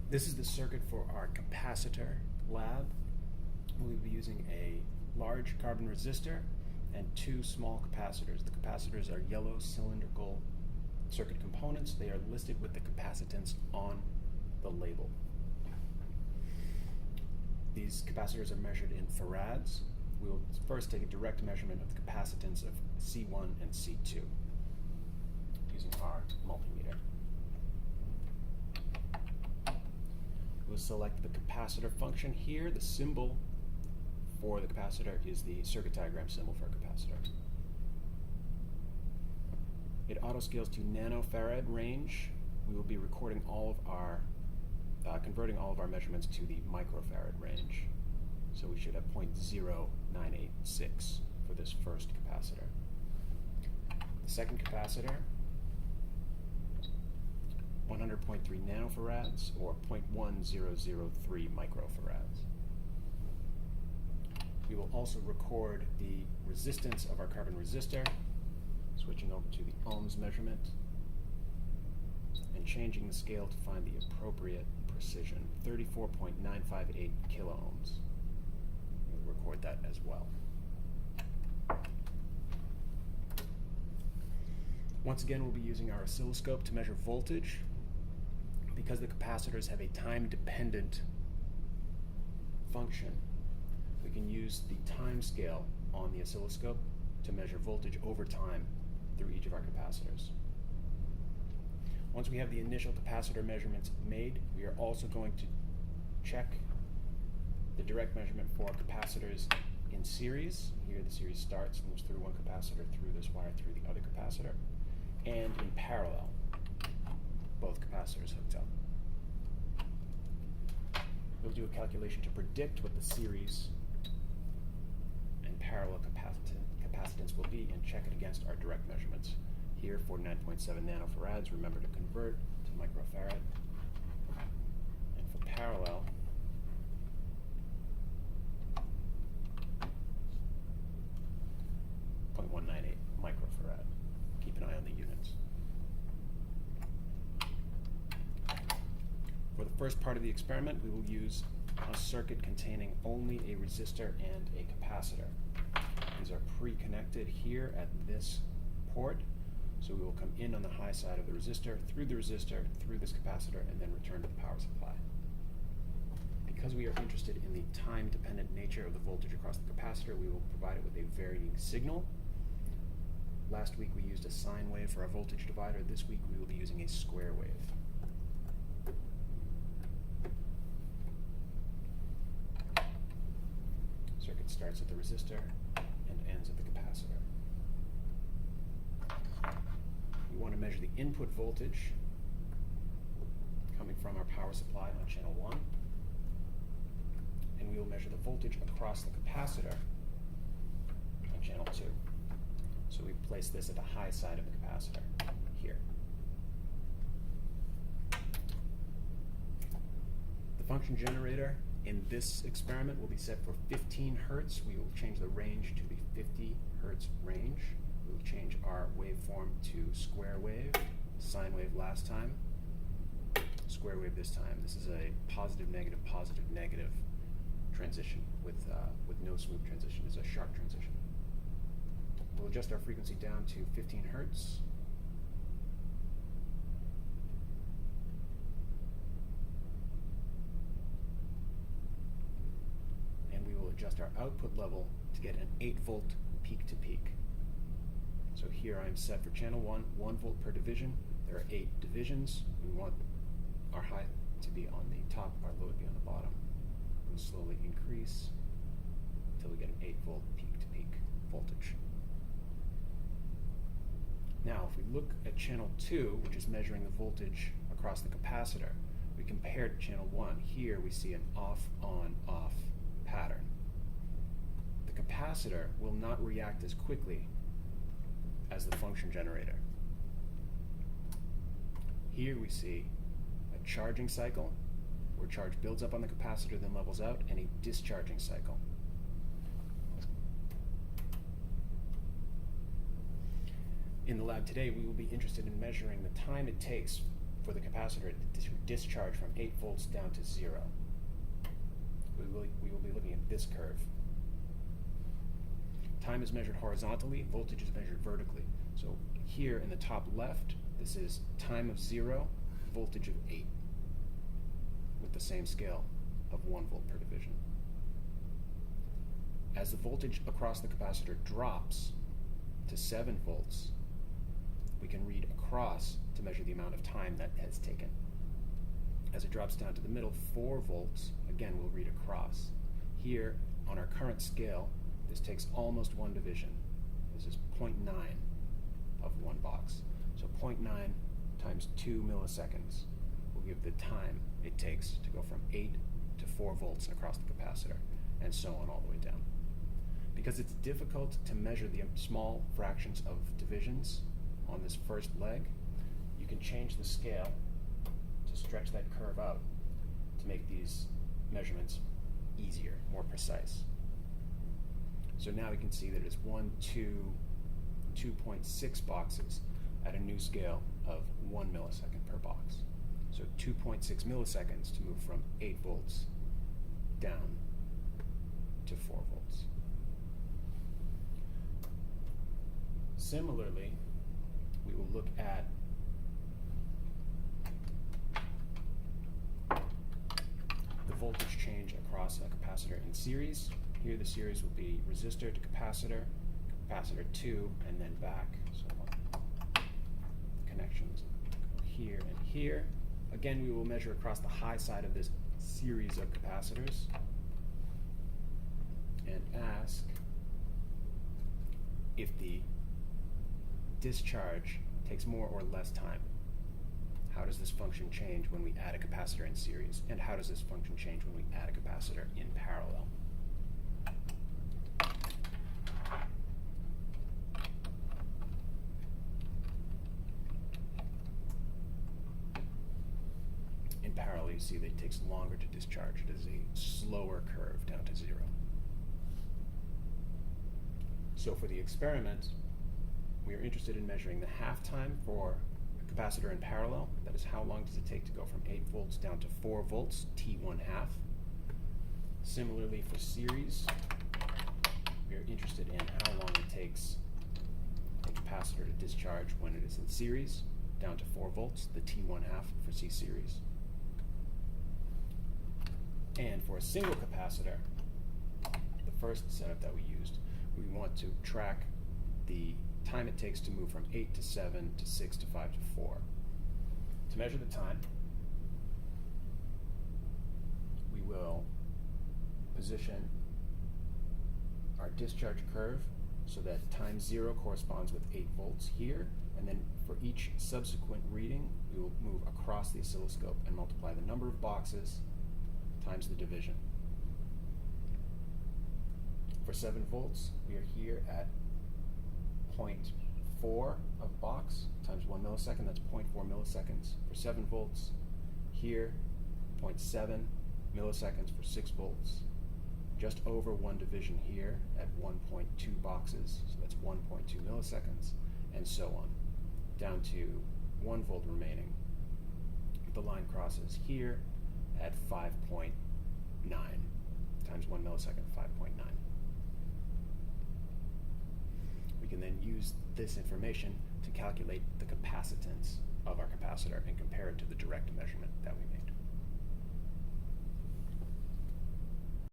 This is the circuit for our capacitor lab. We'll be using a large carbon resistor and two small capacitors. The capacitors are yellow cylindrical circuit components. They are listed with the capacitance on the label. These capacitors are measured in farads. We will first take a direct measurement of the capacitance of C1 and C2 using our multimeter. We'll select the capacitor function here. The symbol for the capacitor is the circuit diagram symbol for a capacitor. It auto-scales to nanofarad range. We will be recording all of our, converting all of our measurements to the microfarad range. So we should have 0.0986 for this first capacitor. The second capacitor, 100.3 nanofarads or 0.1003 microfarads. We will also record the resistance of our carbon resistor, switching over to the ohms measurement and changing the scale to find the appropriate precision, 34.958 kiloohms. We'll record that as well. Once again, we'll be using our oscilloscope to measure voltage. Because the capacitors have a time-dependent function, we can use the time scale on the oscilloscope to measure voltage over time through each of our capacitors. Once we have the initial capacitor measurements made, we are also going to check the direct measurement for capacitors in series. Here the series starts and moves through one capacitor, through this wire, through the other capacitor, and in parallel, both capacitors hooked up. We'll do a calculation to predict what the series and parallel capacitance will be and check it against our direct measurements. Here, 49.7 nanofarads, remember to convert to microfarad. And for parallel, .198 microfarad. Keep an eye on the units. For the first part of the experiment, we will use a circuit containing only a resistor and a capacitor. These are pre-connected here at this port, so we will come in on the high side of the resistor, through this capacitor, and then return to the power supply. Because we are interested in the time-dependent nature of the voltage across the capacitor, we will provide it with a varying signal. Last week we used a sine wave for our voltage divider. This week we will be using a square wave. Circuit starts at the resistor and ends at the capacitor. We want to measure the input voltage coming from our power supply on channel 1, and we will measure the voltage across the capacitor on channel 2. So we place this at the high side of the capacitor here. The function generator in this experiment will be set for 15 hertz. We will change the range to the 50 hertz range. We will change our waveform to square wave, sine wave last time, square wave this time. This is a positive, negative transition with no smooth transition. It's a sharp transition. We'll adjust our frequency down to 15 hertz. And we will adjust our output level to get an 8 volt peak to peak. So here I'm set for channel 1, 1 volt per division. There are 8 divisions. We want our high to be on the top, our low to be on the bottom. We'll slowly increase until we get an 8 volt peak to peak voltage. Now, if we look at channel 2, which is measuring the voltage across the capacitor, we compare to channel 1. Here we see an off-on-off pattern. The capacitor will not react as quickly as the function generator. Here we see a charging cycle, where charge builds up on the capacitor, then levels out, and a discharging cycle. In the lab today, we will be interested in measuring the time it takes for the capacitor to discharge from 8 volts down to 0. We will be looking at this curve. Time is measured horizontally, voltage is measured vertically. So here in the top left, this is time of 0, voltage of 8, with the same scale of 1 volt per division. As the voltage across the capacitor drops to 7 volts, we can read across to measure the amount of time that has taken. As it drops down to the middle, 4 volts, again we'll read across. Here, on our current scale, this takes almost 1 division. This is 0.9 of 1 box. So 0.9 times 2 milliseconds will give the time it takes to go from 8 to 4 volts across the capacitor, and so on all the way down. Because it's difficult to measure the small fractions of divisions on this first leg, you can change the scale to stretch that curve out to make these measurements easier, more precise. So now we can see that it's 2.6 boxes at a new scale of 1 millisecond per box. So 2.6 milliseconds to move from 8 volts down to 4 volts. Similarly, we will look at the voltage change across a capacitor in series. Here the series will be resistor to capacitor, capacitor 2, and then back. So connections here and here. Again, we will measure across the high side of this series of capacitors and ask if the discharge takes more or less time. How does this function change when we add a capacitor in series? And how does this function change when we add a capacitor in parallel? In parallel, you see that it takes longer to discharge. It is a slower curve down to 0. So for the experiment, we are interested in measuring the half time for a capacitor in parallel. That is, how long does it take to go from 8 volts down to 4 volts, T1 half. Similarly for series, we are interested in how long it takes a capacitor to discharge when it is in series, down to 4 volts, the T1 half for C series. And for a single capacitor, the first setup that we used, we want to track the time it takes to move from 8 to 7 to 6 to 5 to 4. To measure the time, we will position our discharge curve so that time 0 corresponds with 8 volts here, and then for each subsequent reading, we will move across the oscilloscope and multiply the number of boxes times the division. For 7 volts, we are here at 0.4 of box times 1 millisecond, that's 0.4 milliseconds for 7 volts. Here, 0.7 milliseconds for 6 volts. Just over 1 division here at 1.2 boxes, so that's 1.2 milliseconds, and so on, down to 1 volt remaining. The line crosses here at 5.9 times 1 millisecond, 5.9. We can then use this information to calculate the capacitance of our capacitor and compare it to the direct measurement.